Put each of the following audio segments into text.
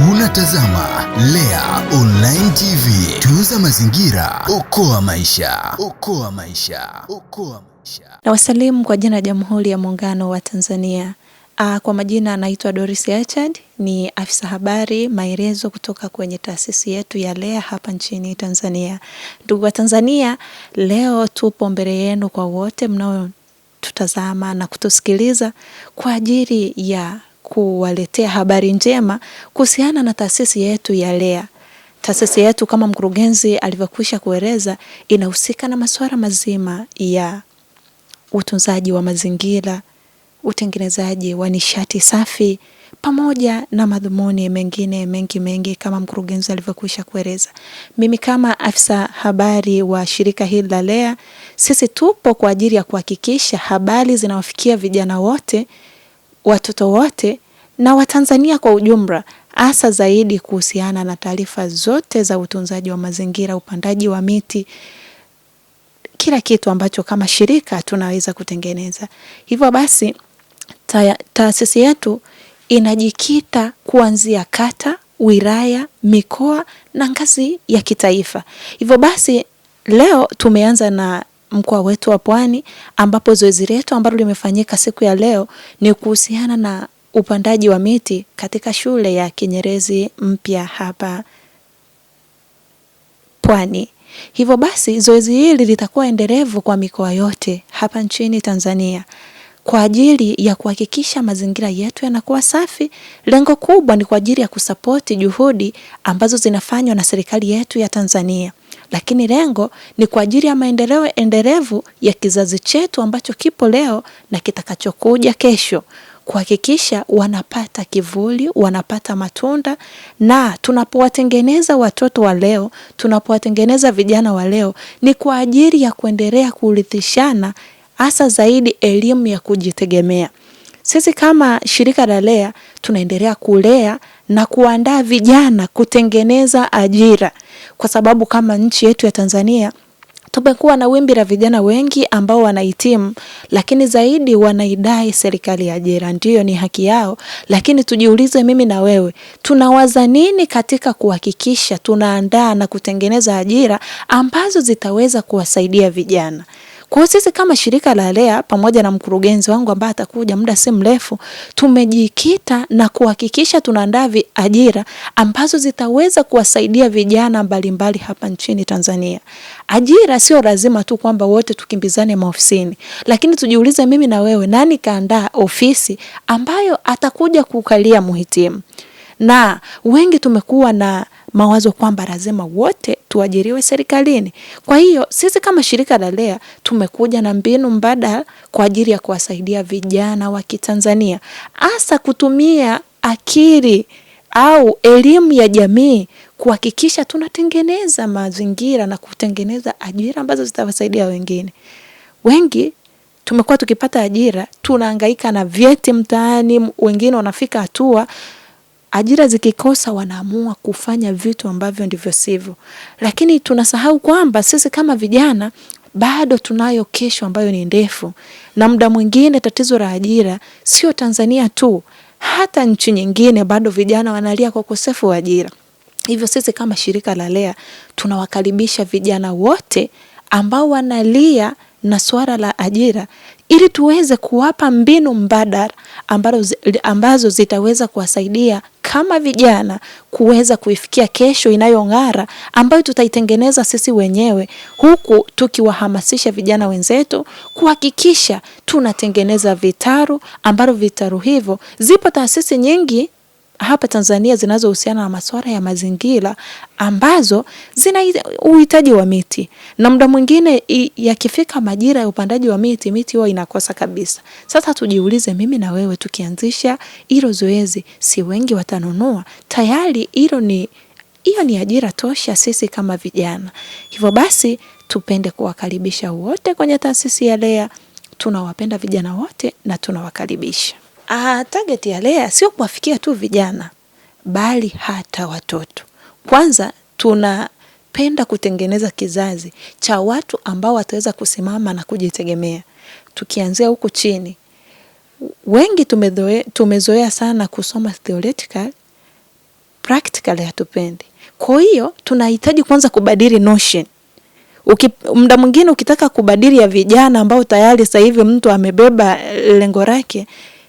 Unatazama Lea Online TV. Tuza mazingira, okoa maisha. Okoa maisha. Okoa maisha. Na wasalimu kwa jina Jamhuri ya Muungano wa Tanzania. Kwa majina anaitwa Doris Richard, ni afisa habari maelezo kutoka kwenye taasisi yetu ya Lea hapa nchini Tanzania. Ndugu wa Tanzania, leo tupo mbele yenu kwa wote mnao tutazama na kutusikiliza kwa ajili ya kuwaletea habari njema kuhusiana na taasisi yetu ya Lea. Taasisi yetu kama mkurugenzi alivyokwisha kueleza inahusika na masuala mazima ya utunzaji wa mazingira, utengenezaji wa nishati safi pamoja na madhumuni mengine mengi kama mkurugenzi alivyokwisha kueleza. Mimi kama afisa habari wa shirika hili la Lea, sisi tupo kwa ajili ya kuhakikisha habari zinawafikia vijana wote, watoto wote na Watanzania kwa ujumla, hasa zaidi kuhusiana na taarifa zote za utunzaji wa mazingira, upandaji wa miti, kila kitu ambacho kama shirika tunaweza kutengeneza. Hivyo basi taasisi yetu inajikita kuanzia kata, wilaya, mikoa na ngazi ya kitaifa. Hivyo basi leo tumeanza na mkoa wetu wa Pwani, ambapo zoezi letu ambalo limefanyika siku ya leo ni kuhusiana na upandaji wa miti katika shule ya Kinyerezi mpya hapa Pwani. Hivyo basi zoezi hili litakuwa endelevu kwa mikoa yote hapa nchini Tanzania kwa ajili ya kuhakikisha mazingira yetu yanakuwa safi. Lengo kubwa ni kwa ajili ya kusapoti juhudi ambazo zinafanywa na serikali yetu ya Tanzania. Lakini lengo ni kwa ajili ya maendeleo endelevu ya kizazi chetu ambacho kipo leo na kitakachokuja kesho, kuhakikisha wanapata kivuli, wanapata matunda, na tunapowatengeneza watoto wa leo, tunapowatengeneza vijana wa leo ni kwa ajili ya kuendelea kurithishana hasa zaidi elimu ya kujitegemea. Sisi kama shirika la Lea tunaendelea kulea na kuandaa vijana kutengeneza ajira, kwa sababu kama nchi yetu ya Tanzania tumekuwa na wimbi la vijana wengi ambao wanahitimu, lakini zaidi wanaidai serikali ya ajira. Ndiyo, ni haki yao, lakini tujiulize mimi na wewe, tunawaza nini katika kuhakikisha tunaandaa na kutengeneza ajira ambazo zitaweza kuwasaidia vijana? Kwa sisi kama shirika la Lea pamoja na mkurugenzi wangu ambaye atakuja muda si mrefu, tumejikita na kuhakikisha tunaandaa ajira ambazo zitaweza kuwasaidia vijana mbalimbali hapa nchini Tanzania. Ajira sio lazima tu kwamba wote tukimbizane maofisini, lakini tujiulize mimi na wewe, nani kaandaa ofisi ambayo atakuja kukalia muhitimu? Na wengi tumekuwa na mawazo kwamba lazima wote tuajiriwe serikalini. Kwa hiyo sisi kama shirika la Lea tumekuja na mbinu mbadala kwa ajili ya kuwasaidia vijana wa Kitanzania, hasa kutumia akili au elimu ya jamii kuhakikisha tunatengeneza mazingira na kutengeneza ajira ambazo zitawasaidia wengine. Wengi tumekuwa tukipata ajira, tunahangaika na vyeti mtaani, wengine wanafika hatua ajira zikikosa wanaamua kufanya vitu ambavyo ndivyo sivyo. Lakini tunasahau kwamba sisi kama vijana bado tunayo kesho ambayo ni ndefu. Na muda mwingine tatizo la ajira sio Tanzania tu, hata nchi nyingine bado vijana wanalia kwa ukosefu wa ajira. Hivyo sisi kama shirika la Lea tunawakaribisha vijana wote ambao wanalia na swala la ajira ili tuweze kuwapa mbinu mbadala ambazo zitaweza kuwasaidia kama vijana kuweza kuifikia kesho inayong'ara ambayo tutaitengeneza sisi wenyewe, huku tukiwahamasisha vijana wenzetu kuhakikisha tunatengeneza vitaru, ambavyo vitaru hivyo zipo taasisi nyingi hapa Tanzania zinazohusiana na masuala ya mazingira ambazo zina uhitaji wa miti. Na muda mwingine yakifika majira ya upandaji wa miti huwa inakosa kabisa. Sasa tujiulize mimi na wewe, tukianzisha hilo zoezi, si wengi watanunua? Tayari hiyo ni ajira tosha sisi kama vijana. Hivyo basi tupende kuwakaribisha wote kwenye taasisi ya Lea. Tunawapenda vijana wote na tunawakaribisha. Target ya Lea sio kuwafikia tu vijana, bali hata watoto. Kwanza tunapenda kutengeneza kizazi cha watu ambao wataweza kusimama na kujitegemea. Tukianzia huku chini, wengi tumezoea sana kusoma theoretical practically hatupendi. Kwa hiyo tunahitaji kwanza kubadili notion. Muda mwingine ukitaka kubadili ya vijana ambao tayari sasa hivi mtu amebeba lengo lake,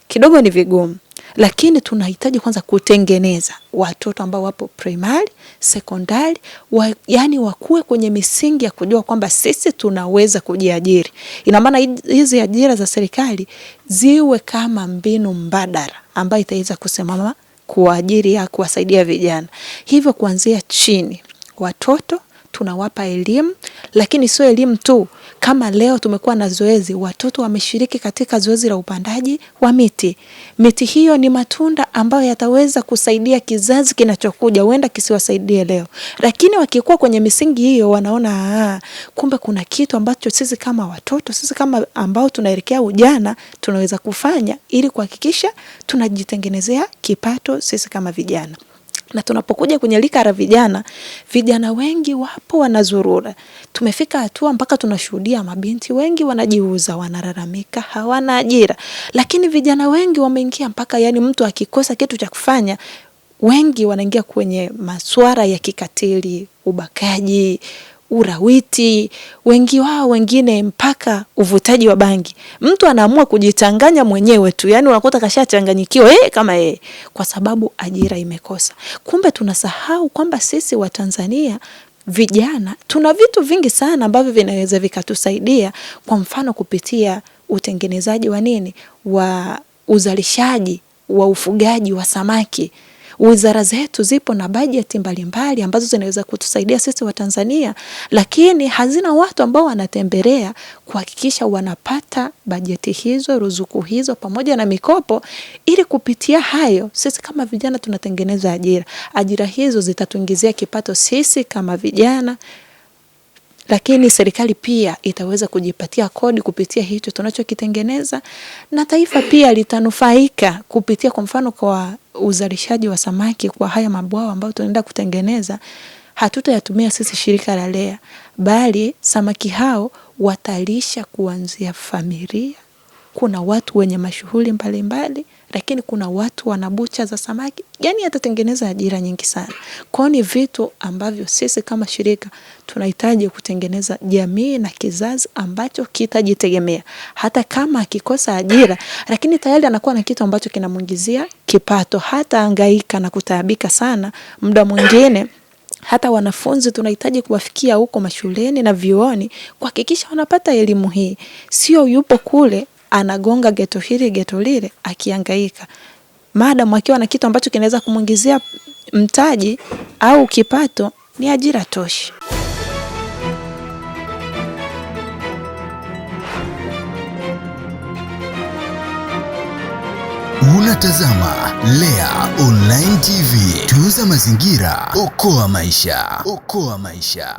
kidogo ni vigumu. Lakini tunahitaji kwanza kutengeneza watoto ambao wapo primary, secondary, yani wakue kwenye misingi ya kujua kwamba sisi tunaweza kujiajiri. Ina maana hizi ajira za serikali ziwe kama mbinu mbadala ambayo itaweza kusimama kuajiri ya kuwasaidia vijana. Hivyo kuanzia chini, watoto tunawapa elimu, lakini sio elimu tu. Kama leo tumekuwa na zoezi, watoto wameshiriki katika zoezi la upandaji wa miti. Miti hiyo ni matunda ambayo yataweza kusaidia kizazi kinachokuja, huenda kisiwasaidie leo. Lakini wakikuwa kwenye misingi hiyo wanaona kumbe kuna kitu ambacho sisi kama watoto, sisi kama ambao tunaelekea ujana tunaweza kufanya ili kuhakikisha tunajitengenezea kipato sisi kama vijana. Na tunapokuja kwenye lika la vijana, vijana wengi wapo wanazurura. Tumefika hatua mpaka tunashuhudia mabinti wengi wanajiuza, wanalalamika, hawana ajira. Lakini vijana wengi wameingia mpaka yani mtu akikosa kitu cha kufanya, wengi wanaingia kwenye masuala ya kikatili, ubakaji, urawiti, wengi wao wengine mpaka uvutaji wa bangi. Mtu anaamua kujichanganya mwenyewe tu, yani unakuta kashachanganyikiwa kama kwa sababu ajira imekosa. Kumbe tunasahau kwamba sisi wa Tanzania vijana tuna vitu vingi sana ambavyo vinaweza vikatusaidia, kwa mfano kupitia utengenezaji wa uzalishaji wa ufugaji wa samaki. Wizara zetu zipo na bajeti mbalimbali ambazo zinaweza kutusaidia sisi wa Tanzania, lakini hazina watu ambao wanatembelea kuhakikisha wanapata bajeti hizo, ruzuku hizo pamoja na mikopo, ili kupitia hayo sisi kama vijana tunatengeneza ajira. Ajira hizo zitatuingizia kipato sisi kama vijana, lakini serikali pia itaweza kujipatia kodi kupitia hicho tunachokitengeneza, na taifa pia litanufaika kupitia kwa mfano kwa uzalishaji wa samaki kwa haya mabwawa ambayo tunaenda kutengeneza. Hatutayatumia sisi shirika la Lea, bali samaki hao watalisha kuanzia familia. Kuna watu wenye mashughuli mbalimbali, lakini kuna watu wanabucha za samaki. Yani atatengeneza ajira nyingi sana. Kwa ni vitu ambavyo sisi kama shirika tunahitaji kutengeneza jamii na kizazi ambacho kitajitegemea. Hata kama akikosa ajira, lakini tayari anakuwa na kitu ambacho kinamuingizia kipato, hata hangaika na kutaabika sana. Muda mwingine hata wanafunzi tunahitaji kuwafikia huko mashuleni na vyuoni kuhakikisha wanapata elimu hii. Sio yupo kule anagonga geto hili geto lile akihangaika. Madam akiwa na kitu ambacho kinaweza kumuingizia mtaji au kipato, ni ajira toshi. Unatazama Lea Online TV. Tuza mazingira, okoa maisha. Okoa maisha.